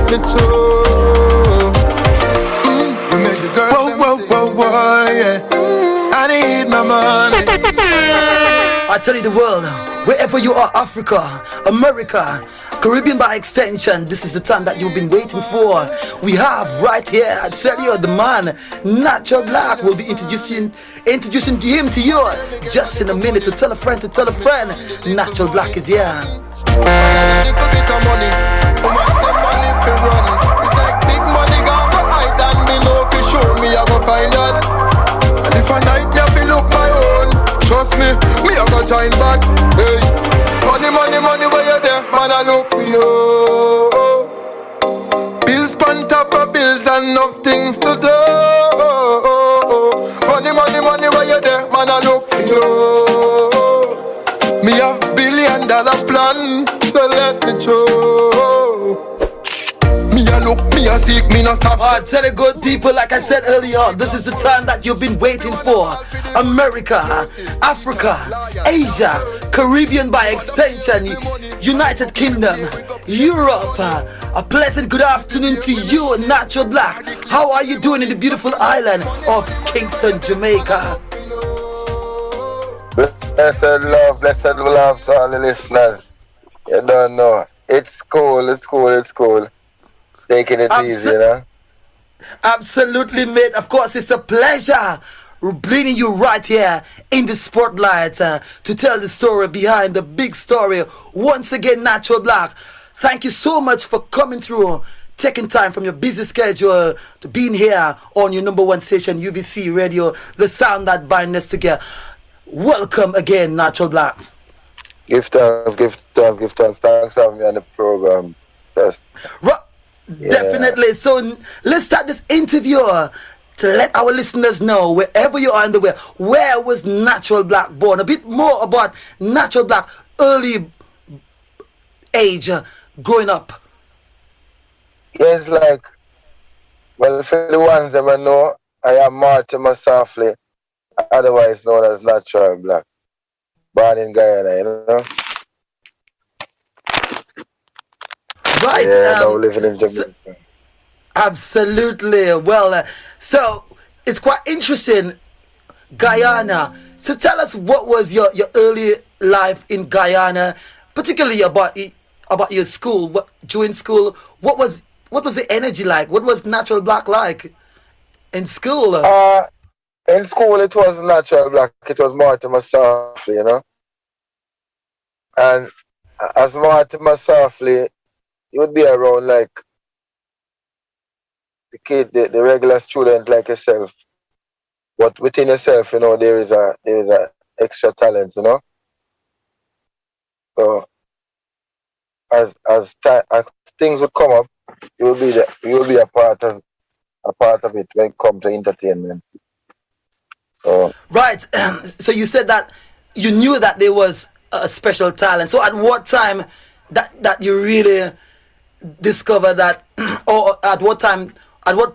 let me through. You make the girl whoa, yeah. I need my money. I tell you the world, wherever you are, Africa, America, Caribbean by extension, this is the time that you've been waiting for. We have right here, I tell you, the man, Natural Black, will be introducing him to you just in a minute. So tell a friend to tell a friend, Natural Black is here. Little bit of money, want the money to run. It's like big money gone go hide and me know for sure me I go find that. And if a night you feel look my own, trust me I go join back. Hey, money where you there, man I look for you. Bills on top of bills and enough things to do. Money where you there, man I look for you. Me have $1 billion plan, so let me show. Me a look, me a seek, me no stop. Alright, tell the good people, like I said earlier on, this is the time that you've been waiting for. America, Africa, Asia, Caribbean by extension, United Kingdom, Europe. A pleasant good afternoon to you, Natural Black. How are you doing in the beautiful island of Kingston, Jamaica? Blessed love to all the listeners. You don't know. It's cool. Taking it easy, you know? Absolutely, mate. Of course, it's a pleasure bringing you right here in the spotlight to tell the story behind the big story. Once again, Natural Black, thank you so much for coming through, taking time from your busy schedule to being here on your number one station, UVCRadio, the sound that binds us together. Welcome again, Natural Black. Give thanks. Thanks for having me on the program. Yes. Yeah. Definitely. So let's start this interview to let our listeners know, wherever you are in the world, where was Natural Black born? A bit more about Natural Black early age, growing up. Yes, like, well, for the ones that I know, I am Mortimer Softly, otherwise known as Natural Black, born in Guyana, you know. Right. Yeah, now living in Jamaica. Absolutely. Well, so it's quite interesting, Guyana. So tell us, what was your early life in Guyana, particularly about your school. During school, what was the energy like? What was Natural Black like in school? In school, it was Natural Black. It was Mortimer Softly, you know. And as Mortimer Softly, you would be around like the kid, the regular student like yourself. But within yourself, you know, there is a extra talent, you know. So as things would come up, you will be a part of it when it comes to entertainment. So right. So you said that you knew that there was a special talent. So at what time that you really discover that, or at what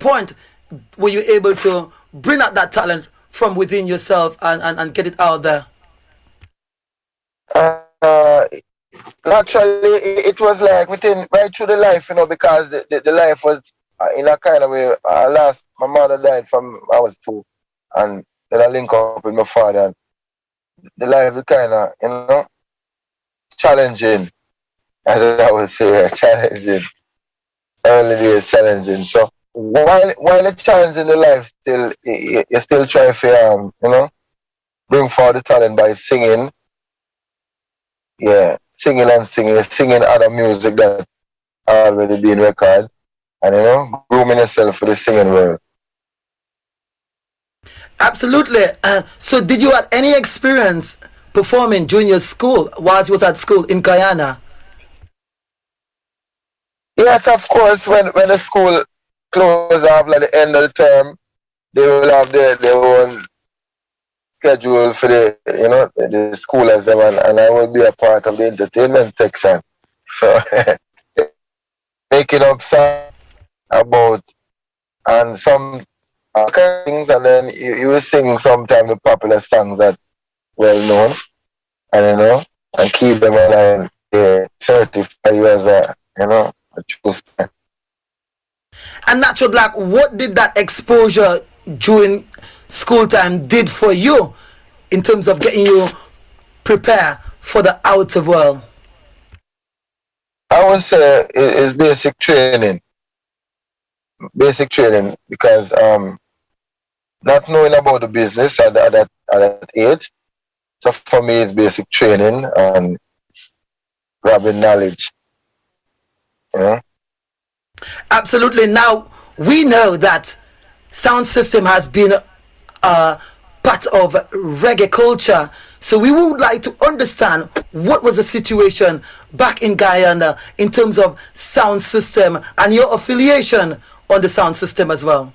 point were you able to bring out that talent from within yourself and get it out there? Naturally, it was like within right through the life, you know, because the life was in a kind of way. My mother died from I was 2, and then I link up with my father. And the life was kind of, you know, challenging, as I would say, challenging. Early days challenging. So while it's challenging the life, still you still try to you know, bring forward the talent by singing. Yeah, singing other music that already been recorded, and you know, grooming yourself for the singing world. Absolutely. So did you have any experience performing during your school whilst you was at school in Guyana? Yes, of course. When the school closes off at the end of the term, they will have their own schedule for the schoolers them, and I will be a part of the entertainment section. So making up songs about and some things, and then you will sing sometimes the popular songs that well known, and you know, and keep them alive. Certify you as a, you know, a true star. And Natural Black, what did that exposure during school time did for you in terms of getting you prepared for the outer world? I would say it's basic training. Basic training because not knowing about the business at that age. So for me, it's basic training and grabbing knowledge. You know? Absolutely. Now, we know that sound system has been part of reggae culture. So we would like to understand what was the situation back in Guyana in terms of sound system and your affiliation on the sound system as well.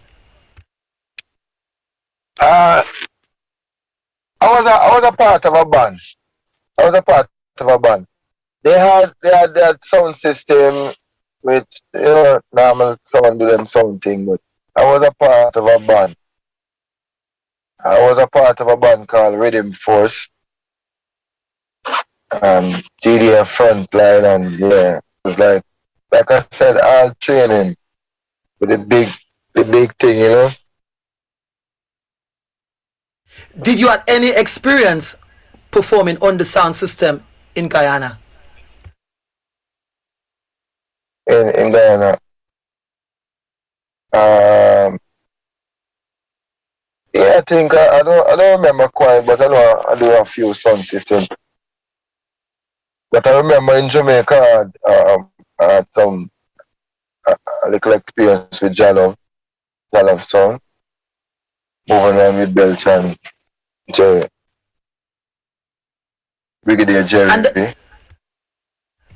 I was a part of a band. I was a part of a band. They had that sound system with normal sound do them sound thing, but I was a part of a band. I was a part of a band called Rhythm Force. GDF Frontline, and yeah, it was like I said, all training with the big thing, you know. Did you have any experience performing on the sound system in Guyana? In Guyana, yeah, I think I don't remember quite, but I know I do a few sound systems. But I remember in Jamaica, I had some a little experience with Jalov sound, moving around with Belch and Jerry, Brigadier Jerry.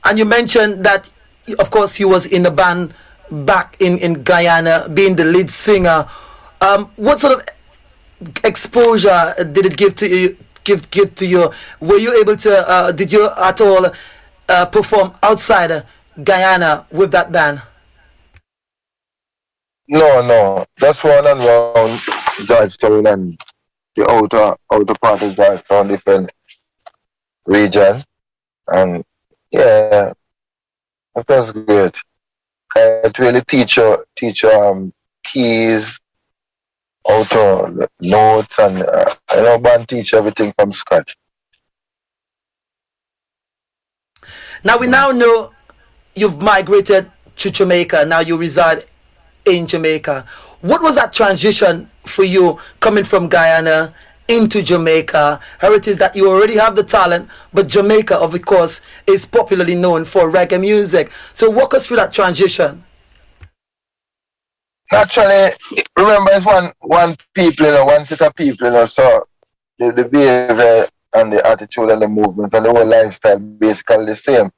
And you mentioned that, of course, you was in the band back in Guyana, being the lead singer. What sort of exposure did it give to you? Give to you? Were you able to? Did you at all perform outside Guyana with that band? No. Just one and round Georgetown and the outer part of Georgetown, different region, and yeah, it was great. It really teach you keys, auto notes, and band teach everything from scratch. Now we now know you've migrated to Jamaica. Now you reside in Jamaica. What was that transition for you coming from Guyana into Jamaica? Heritage that you already have the talent, but Jamaica, of course, is popularly known for reggae music. So walk us through that transition. Naturally, remember it's one people, one set of people, so the behavior and the attitude and the movement and the whole lifestyle basically the same.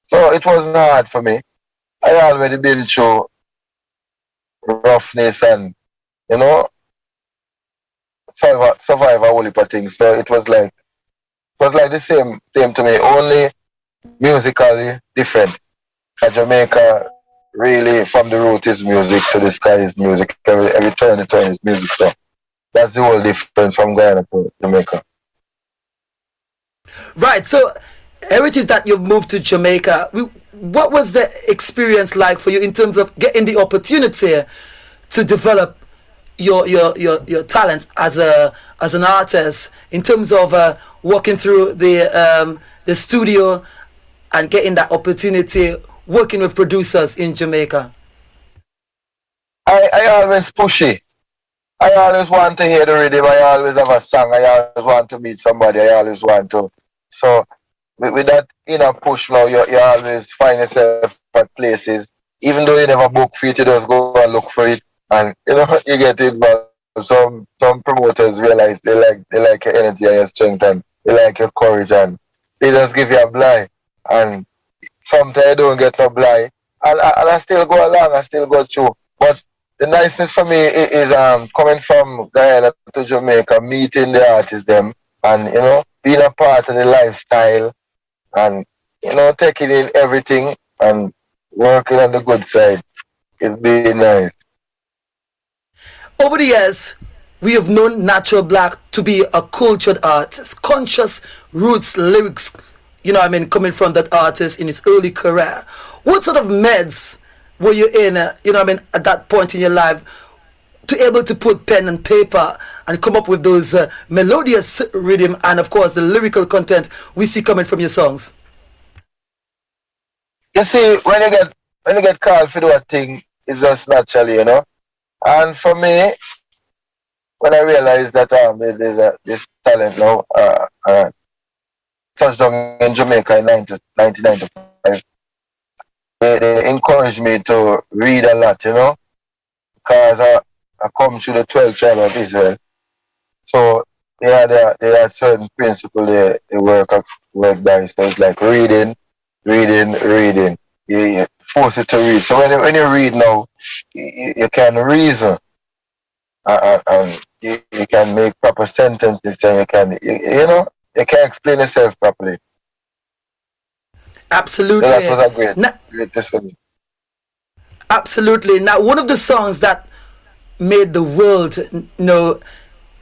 So it wasn't hard for me. I already been through roughness and survive a whole heap of things. So it was like the same to me, only musically different. Jamaica really from the root is music to the sky is music. Every turn is music. So that's the whole difference from Guyana to Jamaica. Right. So heritage that you've moved to Jamaica. What was the experience like for you in terms of getting the opportunity to develop your talent as an artist, in terms of walking through the studio and getting that opportunity working with producers in Jamaica? I always pushy. I always want to hear the rhythm. I always have a song. I always want to meet somebody. I always want to. So with that inner push now, you always find yourself at places. Even though you never book for it, you just go and look for it. And you get involved. Some promoters realize they like your energy and your strength, and they like your courage, and they just give you a blind. And sometimes I don't get no blind. And I still go along, I still go through. But the niceness for me is coming from Guyana to Jamaica, meeting the artists them, and being a part of the lifestyle, and taking in everything and working on the good side. It's been nice. Over the years, we have known Natural Black to be a cultured artist, conscious roots lyrics, coming from that artist in his early career. What sort of meds were you in, at that point in your life, to able to put pen and paper and come up with those melodious rhythm and, of course, the lyrical content we see coming from your songs? You see, when you get called for that thing, it's just naturally, And for me, when I realized that there's this talent now, touched down in Jamaica in 1995, they encouraged me to read a lot, because I come through the 12 tribe of Israel. So they had certain principles they work by. So it's like reading. You force it to read. So when you read now, you can reason and you can make proper sentences and you can explain yourself properly. Absolutely. So that was a great this for me. Absolutely. Now, one of the songs that made the world know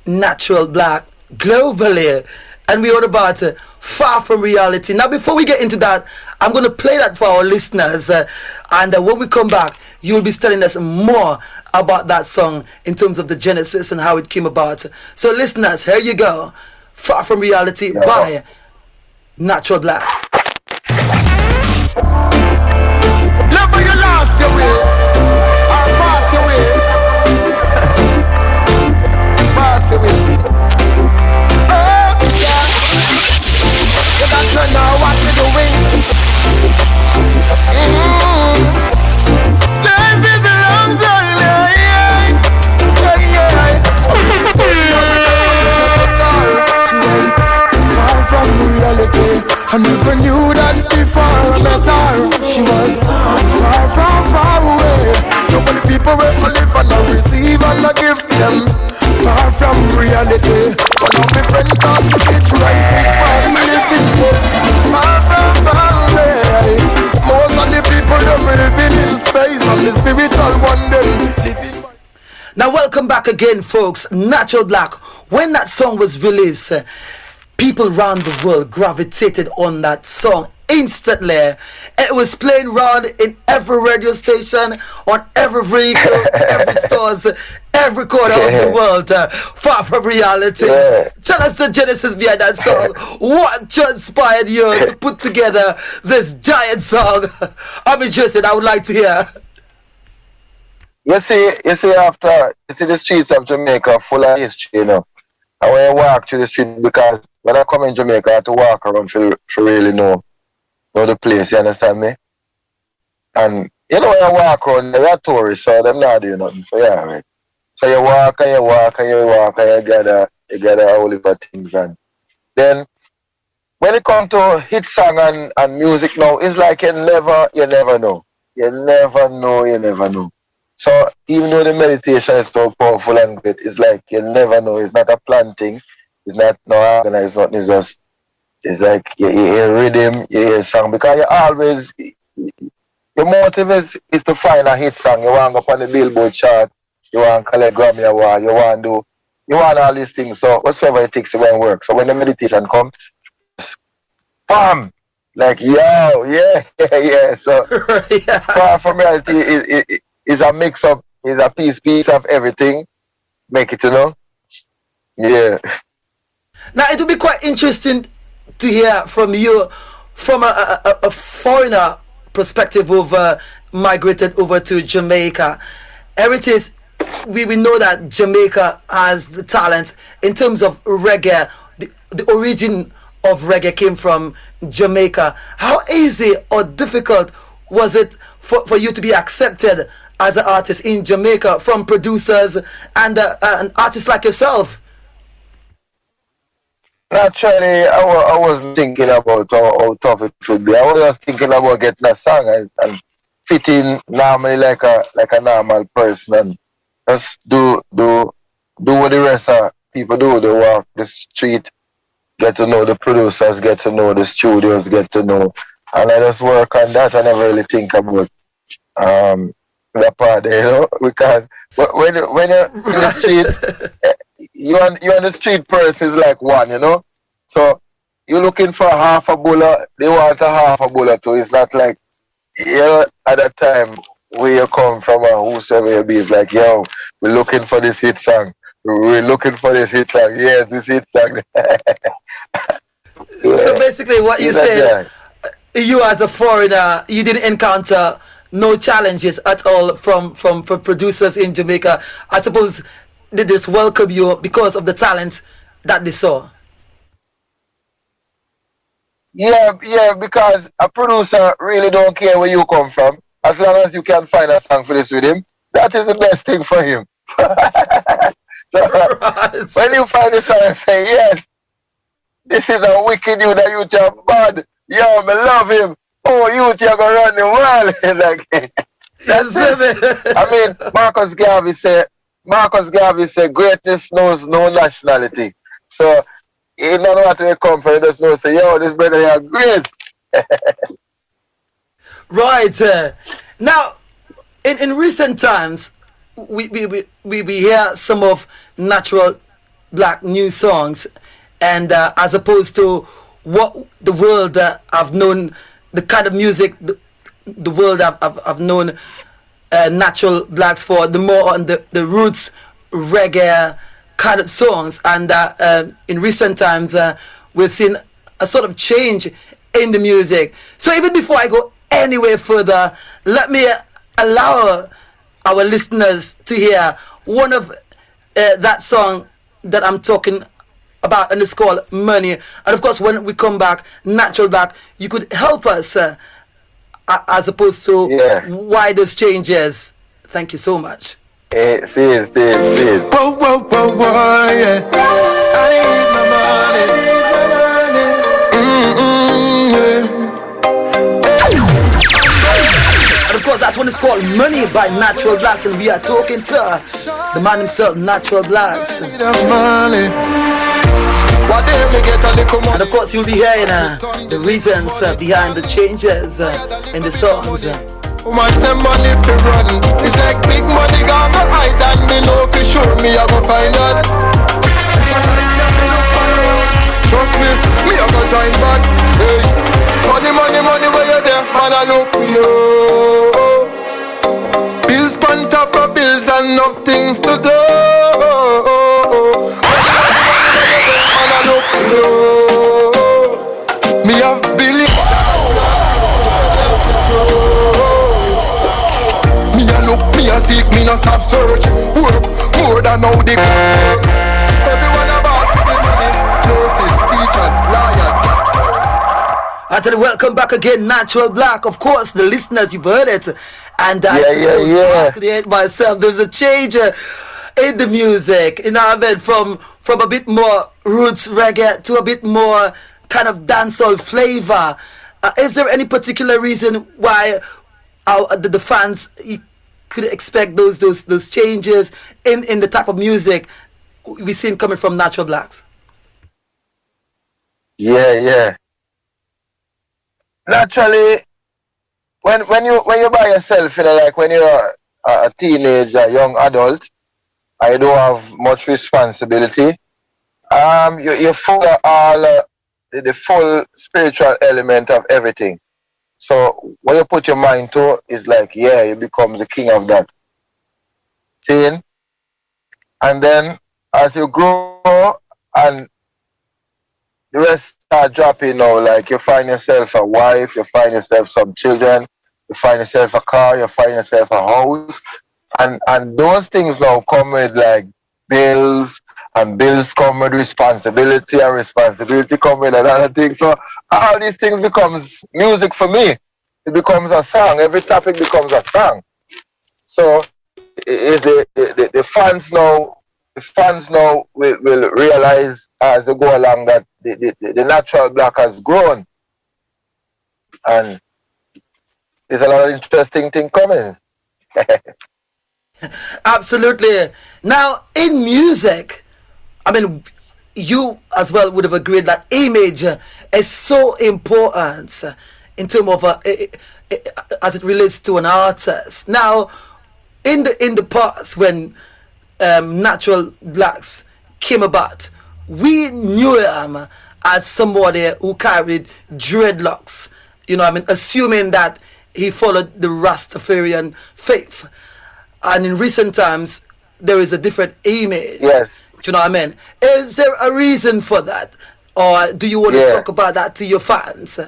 Natural Black globally, and we heard about Far From Reality. Now, before we get into that, I'm going to play that for our listeners, and when we come back, you'll be telling us more about that song in terms of the genesis and how it came about. So, listeners, here you go. Far From Reality by Natural Black. Never you lost your way or pass away. Pass away. Oh, yeah. You got to know what you're doing. Life is a long journey. Far from reality. I never knew that before I met her. She was far away. Nobody people will live and I receive and I give them. Far from reality. One of my friends called me it's right big man living there. Far away. Most of the people them living in space and the spiritual one them living. Now, welcome back again, folks. Natural Black. When that song was released, people around the world gravitated on that song instantly. It was playing around in every radio station, on every vehicle, every stores, every corner of the world. Far From Reality. Tell us the genesis behind that song. What inspired you to put together this giant song? I'm interested. I would like to hear. You see, the streets of Jamaica full of history, And when I walk through the street, because when I come in Jamaica, I have to walk around to really know the place, you understand me? And when I walk around, there are tourists, so them not doing nothing. So yeah, right. So you walk and you walk and you walk and you gather a whole heap of things. And then when it comes to hit song and music now, it's like you never know. You never know. So even though the meditation is so powerful and great, it's like you never know. It's not a planned thing. It's not organized. It's like you hear rhythm, you hear song, because you always your motive is to find a hit song. You want to go on the Billboard chart. You want to collect Grammy Award. You want all these things. So whatsoever it takes, it won't work. So when the meditation comes, bam, like yeah. So Far From Reality is a mix up, is a piece of everything. Make it, Yeah. Now, it would be quite interesting to hear from you, from a foreigner perspective who've migrated over to Jamaica. Heritage, we know that Jamaica has the talent in terms of reggae. The origin of reggae came from Jamaica. How easy or difficult was it for you to be accepted as an artist in Jamaica from producers and an artist like yourself? Naturally, I wasn't thinking about how tough it would be. I was just thinking about getting a song and fit in normally like a normal person and just do what the rest of people do. They walk the street, get to know the producers, get to know the studios, get to know, and I just work on that. I never really think about that part, because when you're in the street, you on the street person is like one, So you're looking for half a bullet, they want a half a bullet too. It's not like at that time where you come from or whosoever you be is like, yo, we're looking for this hit song. We're looking for this hit song. Yes, this hit song. So Yeah. basically, what you He's a said, guy. you as a foreigner, you didn't encounter no challenges at all from producers in Jamaica. I suppose they just welcome you because of the talent that they saw. Yeah, because a producer really don't care where you come from. As long as you can find a song for this with him, that is the best thing for him. So Right. when you find a song and say, yes, this is a wicked youth, that youth are bad. Yo, I love him. Oh, youth, you're gonna run the world. Like, Yes, that's it. I sir. mean, Marcus Garvey said, greatness knows no nationality. So he don't know what to come from. He just know say, yo, this brother here great. Right. Now, in recent times, we hear some of natural black new songs, and as opposed to what the world have known, the kind of music the world have known natural blacks for, the more on the roots reggae kind of songs. And in recent times, we've seen a sort of change in the music. So even before I go anywhere further, let me allow our listeners to hear one of that song that I'm talking about, and it's called Money. And of course, when we come back, Natural Back, you could help us as opposed to why those changes. Thank you so much. See. Whoa, whoa, whoa, whoa, yeah. I need my money. And of course, that one is called Money by Natural Blacks, and we are talking to the man himself, Natural Blacks. And of course, you'll be hearing the reasons behind the changes in the songs. Much them money fi run. It's like big money gonna hide and me know for sure me I go find out. Trust me, me I go join back. Hey, money where you there, man I look for you. Bills on top of bills and enough things to do. Man I look for you. Me have billions. Me a seek, me no stop search. Work more than how they everyone about the money. Nurses, teachers, lawyers. I tell you, welcome back again, Natural Black. Of course, the listeners, you've heard it. And I Yeah. create myself. There's a change in the music. You know what I mean? From a bit more roots reggae to a bit more kind of dancehall flavor. Is there any particular reason why the fans could expect those changes in the type of music we seen coming from Natural Blacks? Yeah. Naturally, when you by yourself, you know, like when you're a teenager, young adult, I don't have much responsibility. You follow all the full spiritual element of everything. So what you put your mind to is like, yeah, you become the king of that thing. And then as you grow and the rest start dropping now, like you find yourself a wife, you find yourself some children, you find yourself a car, you find yourself a house. And those things now come with like bills, and bills come with responsibility, and responsibility come with another thing. So all these things becomes music for me. It becomes a song. Every topic becomes a song. So the fans now will realize as they go along that the Natural Black has grown, and there's a lot of interesting thing coming. Absolutely. Now, in music, I mean, you as well would have agreed that image is so important in terms of as it relates to an artist. Now, in the past when Natural Blacks came about, we knew him as somebody who carried dreadlocks. You know, I mean, assuming that he followed the Rastafarian faith. And in recent times, there is a different image. Yes. Do you know what I mean? Is there a reason for that? Or do you want to talk about that to your fans?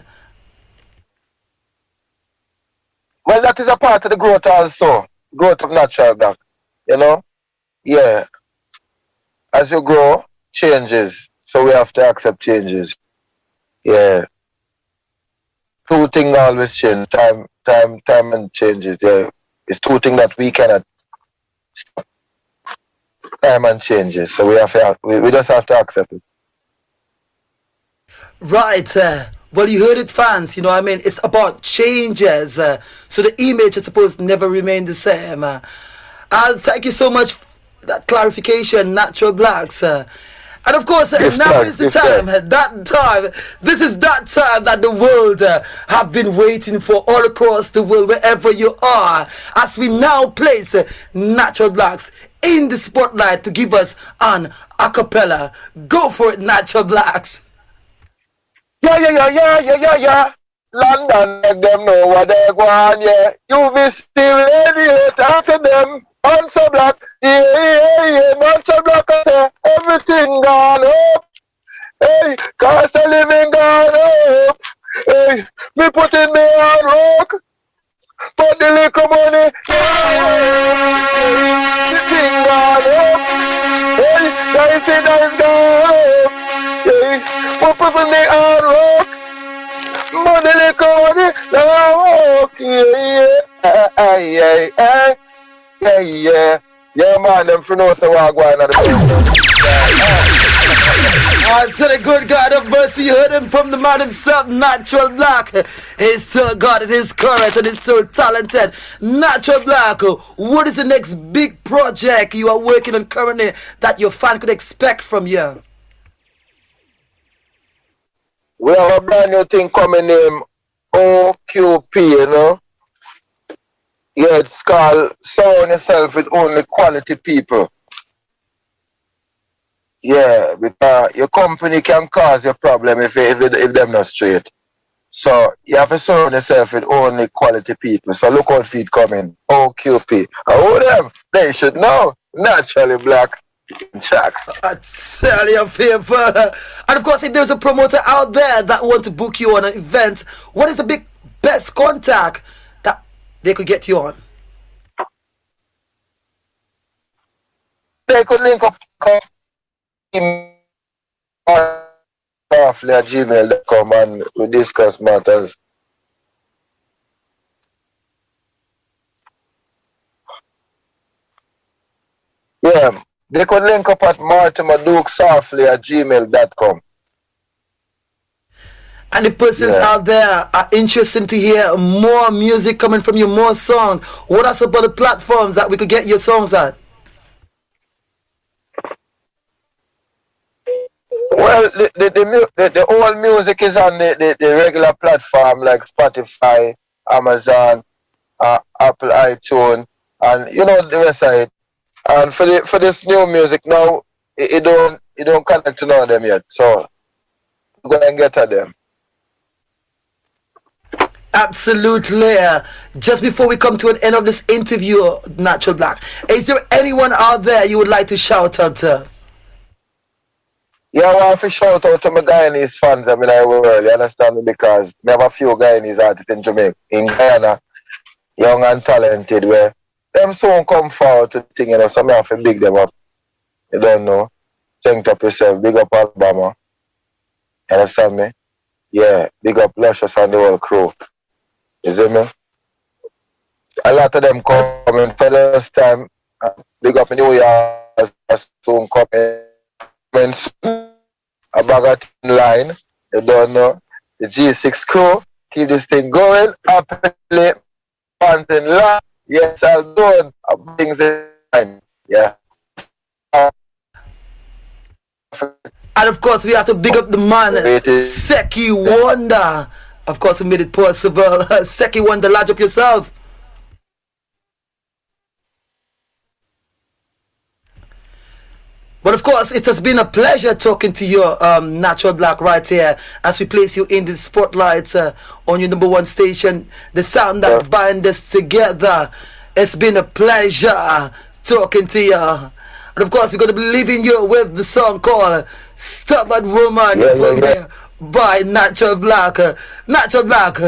Well, that is a part of the growth also. Growth of natural black. You know? Yeah. As you grow, changes. So we have to accept changes. Yeah. Two things always change. Time and changes. Yeah. It's two things that we cannot stop. Time and changes. So we just have to accept it. Right. Well, you heard it, fans. You know what I mean? It's about changes. So the image is supposed to never remain the same. Thank you so much for that clarification, Natural Blacks. And of course, now is the time, this is that time that the world have been waiting for all across the world, wherever you are, as we now place Natural Blacks in the spotlight to give us an acapella. Go for it, Natural Blacks. Yeah. London, make them know what they want, yeah. UVCRadio, talk to them. Fonso Black, yeah. Natural Black, I say, everything gone up. Hey, cost of living gone up. Hey, me put in me hard work. Put the little money, the thing gone up. Hey, that is gone up. Hey, we put in me hard work. Money, little money, now walk, yeah. Yeah, man, them for no so I go on at To the good God of mercy, you heard him from the man himself, Natural Black. He's still got it, he's current, and he's still talented. Natural Black, what is the next big project you are working on currently that your fan could expect from you? We have a brand new thing coming named OQP, you know. Yeah, it's called Surround Yourself with Only Quality People. Yeah, because your company can cause your problem if them not straight. So you have to surround yourself with only quality people. So look out for it coming. OQP. Who them? They should know. Naturally Black. Jack. I tell you, people. And of course, if there's a promoter out there that want to book you on an event, what is the best contact that they could get you on? They could link up at gmail.com and we discuss matters. Yeah. They could link up at martimadukesafely at gmail.com. And if persons out there are interested to hear more music coming from you, more songs, what are some other platforms that we could get your songs at? Well, the old music is on the regular platform like Spotify, Amazon, Apple iTunes, and you know the rest of it. And for this new music now, it don't connect to none of them yet. So go and get at them. Absolutely. Just before we come to an end of this interview, Natural Black, is there anyone out there you would like to shout out to? Yeah, I want to shout out to my Guyanese fans in the world, you understand me? Because we have a few Guyanese artists in Jamaica, in Guyana, young and talented, where them soon come forward to the thing, you know, so I have to big them up. You don't know. Think up yourself, big up Alabama. You understand me? Yeah, big up Luscious and the whole crew. You see me? A lot of them coming for this time. Big up New York, soon coming. A bag of tin line, you don't know. The G6 crew, keep this thing going. Happily, panting line. Yes, I'll do things in line. Yeah. And of course, we have to big up the man, Seki Wonder. Of course, we made it possible. Seki Wonder, lodge up yourself. But of course, it has been a pleasure talking to you, Natural Black, right here, as we place you in the spotlight on your number one station, the sound that binds us together. It's been a pleasure talking to you. And of course, we're going to be leaving you with the song called Stubborn Woman by Natural Black. Natural Black,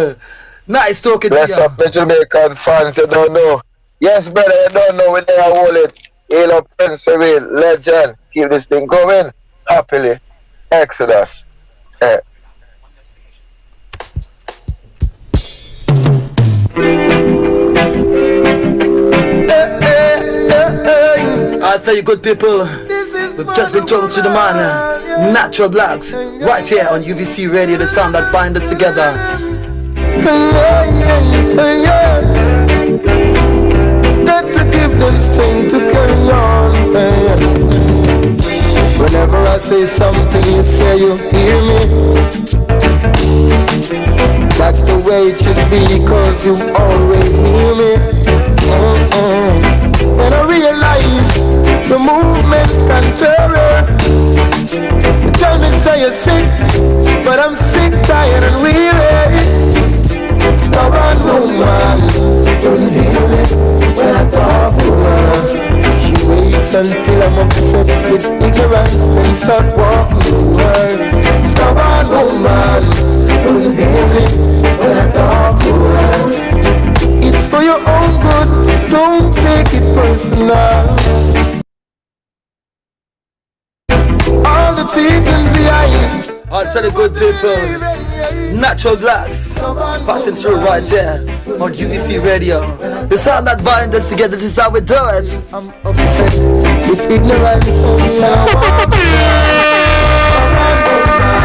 nice talking to you. Bless up the Jamaican fans, you don't know. Yes, brother, you don't know where they are holding. Hail up Prince legend. Keep this thing going. Happily. Exodus. I tell you, good people, we've just been talking to the man, Natural Blacks, right here on UVCRadio, the sound that binds us together. Got to give them strength to carry on. Whenever I say something, you say you hear me. That's the way it should be, cause you always near me. When I realize the movement's contrary, you tell me say you're sick, but I'm sick, tired and weary. Stubborn woman, don't hear me when I talk to her. She waits until I'm upset with ignorance, then start walking to her. Stubborn woman, don't hear me when I talk to her. It's for your own good, don't take it personal. All the reasons behind. I'll tell you, good people, Natural Blacks passing through right here on UVCRadio. The sound that binds us together, this is how we do it. I'm upset with ignorance.